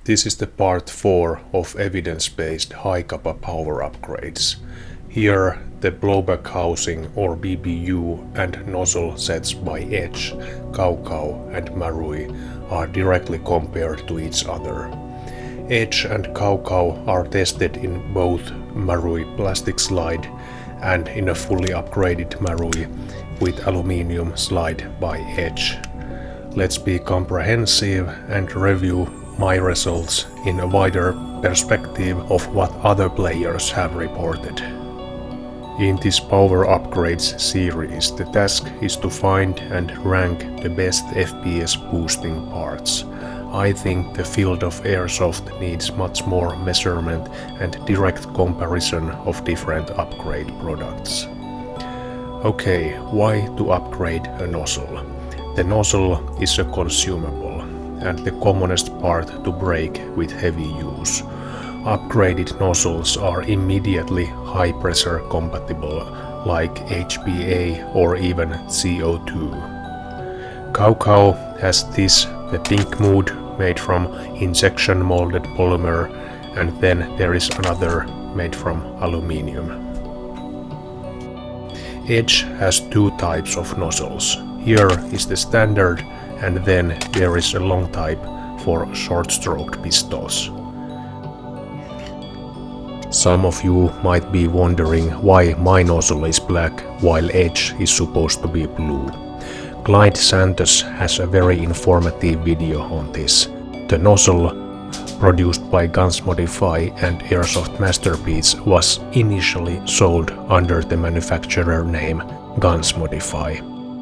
This is the part 4 of evidence-based Hi-Capa power upgrades. Here the blowback housing or BBU and nozzle sets by Edge, CowCow and Marui are directly compared to each other. Edge and CowCow are tested in both Marui plastic slide and in a fully upgraded Marui with aluminium slide by Edge. Let's be comprehensive and review my results in a wider perspective of what other players have reported. In this power upgrades series, the task is to find and rank the best FPS boosting parts. I think the field of Airsoft needs much more measurement and direct comparison of different upgrade products. Okay, why to upgrade a nozzle? The nozzle is a consumable and the commonest part to break with heavy use. Upgraded nozzles are immediately high pressure compatible, like HPA or even CO2. CowCow has the pink mood made from injection molded polymer, and then there is another made from aluminium. Edge has two types of nozzles. Here is the standard, and then there is a long type for short-stroked pistols. Some of you might be wondering why my nozzle is black while Edge is supposed to be blue. Clyde Santos has a very informative video on this. The nozzle, produced by Guns Modify and Airsoft Masterpiece, was initially sold under the manufacturer name Guns Modify.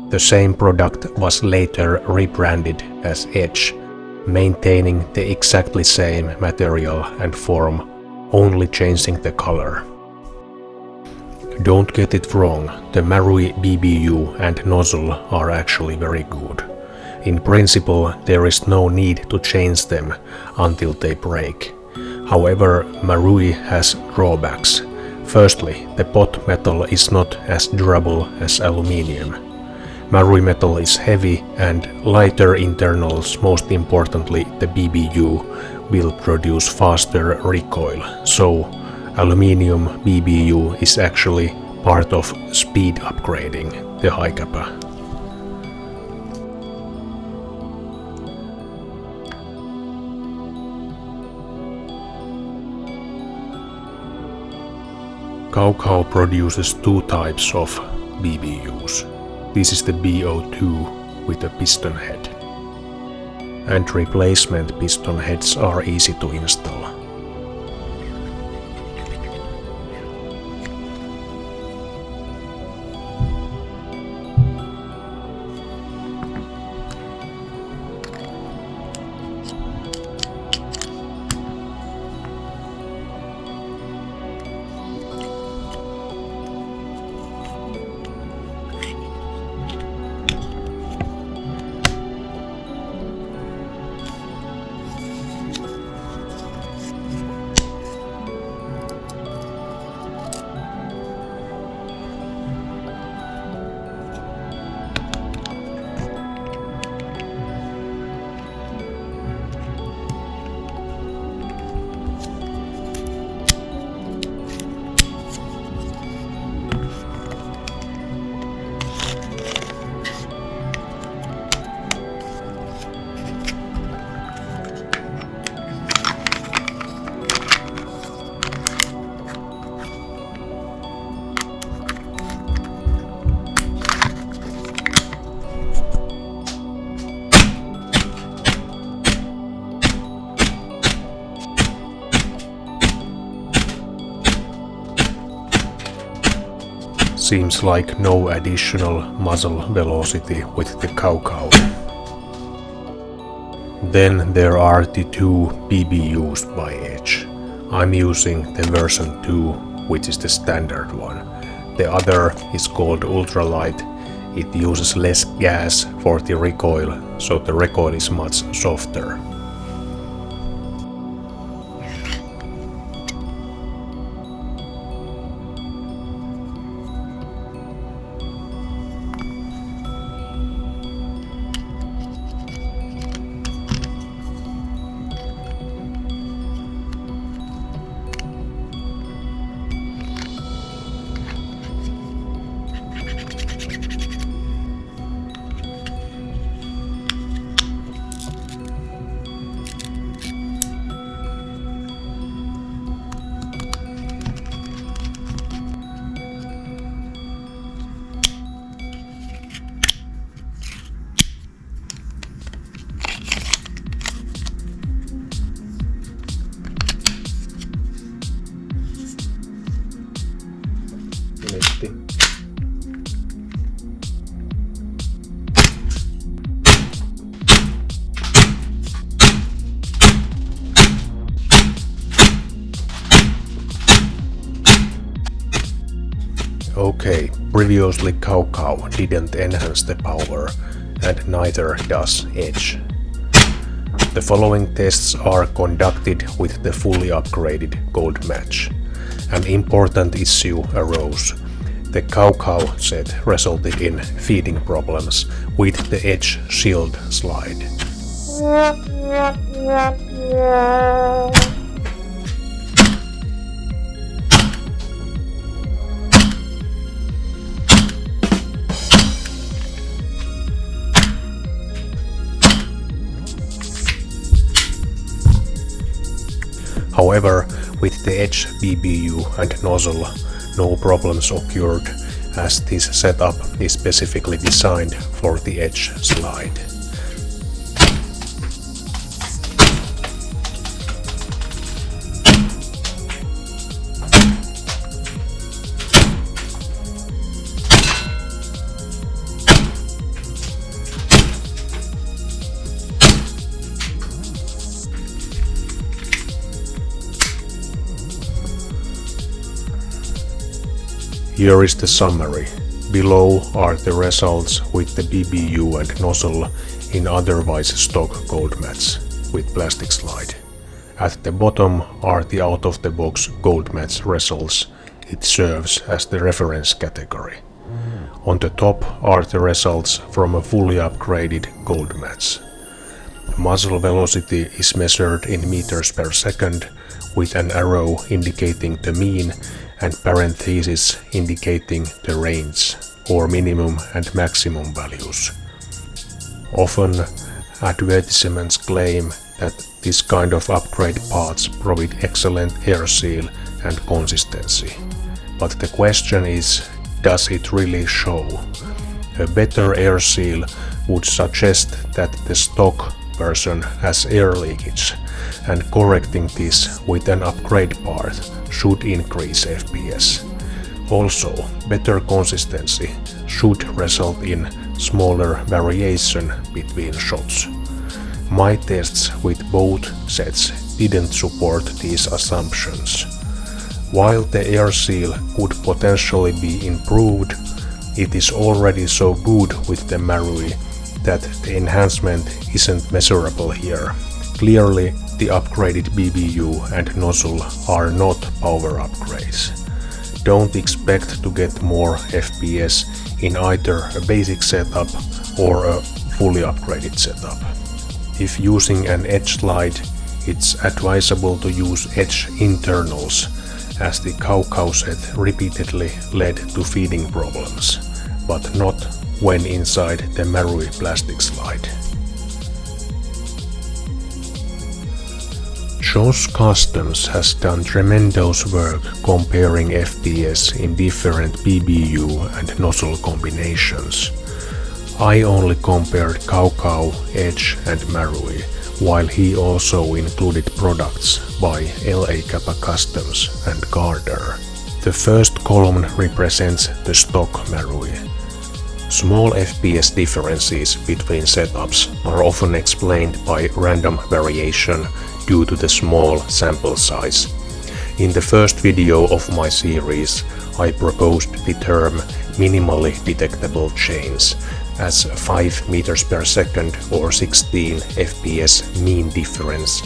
The same product was later rebranded as Edge, maintaining the exactly same material and form, only changing the color. Don't get it wrong, the Marui BBU and nozzle are actually very good. In principle, there is no need to change them until they break. However, Marui has drawbacks. Firstly, the pot metal is not as durable as aluminium. Marui metal is heavy and lighter internals, most importantly the BBU, will produce faster recoil, so aluminium BBU is actually part of speed upgrading the Hi-Capa. CowCow produces two types of BBUs. This is the BO2 with a piston head. And replacement piston heads are easy to install. Seems like no additional muzzle velocity with the CowCow. Then there are the two BBUs by Edge. I'm using the version 2, which is the standard one. The other is called ultralight. It uses less gas for the recoil, so the recoil is much softer. Okay, previously CowCow didn't enhance the power, and neither does Edge. The following tests are conducted with the fully upgraded gold match. An important issue arose. The CowCow set resulted in feeding problems with the Edge shield slide. However, with the Edge BBU and Nozzle, no problems occurred, as this setup is specifically designed for the Edge slide. Here is the summary. Below are the results with the BBU and Nozzle in otherwise stock gold mats with plastic slide. At the bottom are the out-of-the-box gold mats results. It serves as the reference category. On the top are the results from a fully upgraded gold mats. Muzzle velocity is measured in meters per second with an arrow indicating the mean and parentheses indicating the range or minimum and maximum values. Often advertisements claim that this kind of upgrade parts provide excellent air seal and consistency. But the question is, does it really show? A better air seal would suggest that the stock version has air leakage, and correcting this with an upgrade part should increase FPS. Also, better consistency should result in smaller variation between shots. My tests with both sets didn't support these assumptions. While the air seal could potentially be improved, it is already so good with the Marui that the enhancement isn't measurable here. Clearly, the upgraded BBU and Nozzle are not power upgrades. Don't expect to get more FPS in either a basic setup or a fully upgraded setup. If using an Edge slide, it's advisable to use Edge internals, as the CowCow set repeatedly led to feeding problems, but not when inside the Marui plastic slide. Josh Customs has done tremendous work comparing FPS in different BBU and Nozzle combinations. I only compared CowCow, Edge and Marui, while he also included products by Hi-Capa Customs and Gardner. The first column represents the stock Marui. Small FPS differences between setups are often explained by random variation due to the small sample size. In the first video of my series, I proposed the term minimally detectable change as 5 meters per second or 16 FPS mean difference,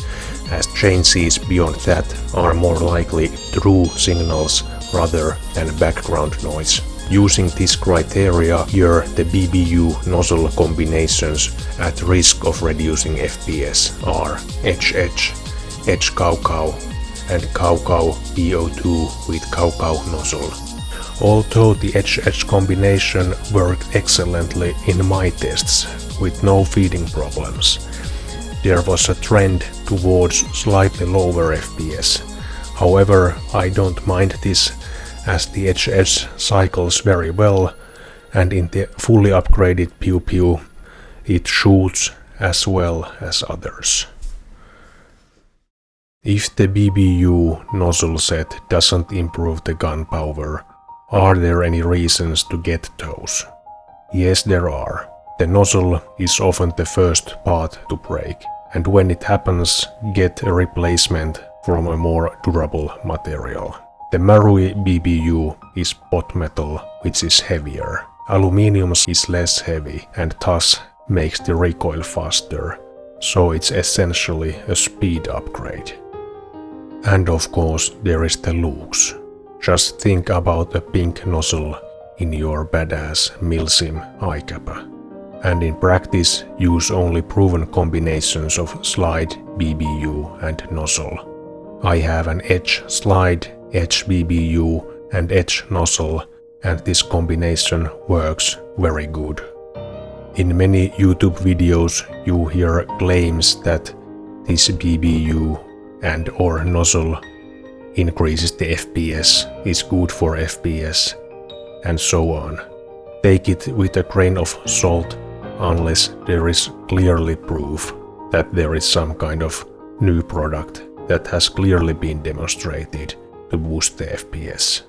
as changes beyond that are more likely true signals rather than background noise. Using this criteria, here the BBU Nozzle combinations at risk of reducing FPS are Edge-Edge, Edge-CowCow and CowCow BO2 with CowCow Nozzle. Although the Edge-Edge combination worked excellently in my tests with no feeding problems, there was a trend towards slightly lower FPS. However, I don't mind this, as the Edge-Edge cycles very well, and in the fully upgraded BBU it shoots as well as others. If the BBU Nozzle set doesn't improve the gun power, are there any reasons to get those? Yes, there are. The nozzle is often the first part to break, and when it happens, get a replacement from a more durable material. The Marui BBU is pot metal, which is heavier. Aluminium is less heavy and thus makes the recoil faster, so it's essentially a speed upgrade. And of course there is the looks. Just think about the pink nozzle in your badass Milsim Hi-Capa. And in practice use only proven combinations of slide BBU and nozzle. I have an edge slide, edge BBU and edge nozzle, and this combination works very good. In many YouTube videos you hear claims that this BBU and or nozzle increases the FPS, is good for FPS, and so on. Take it with a grain of salt unless there is clearly proof that there is some kind of new product that has clearly been demonstrated to boost the FPS.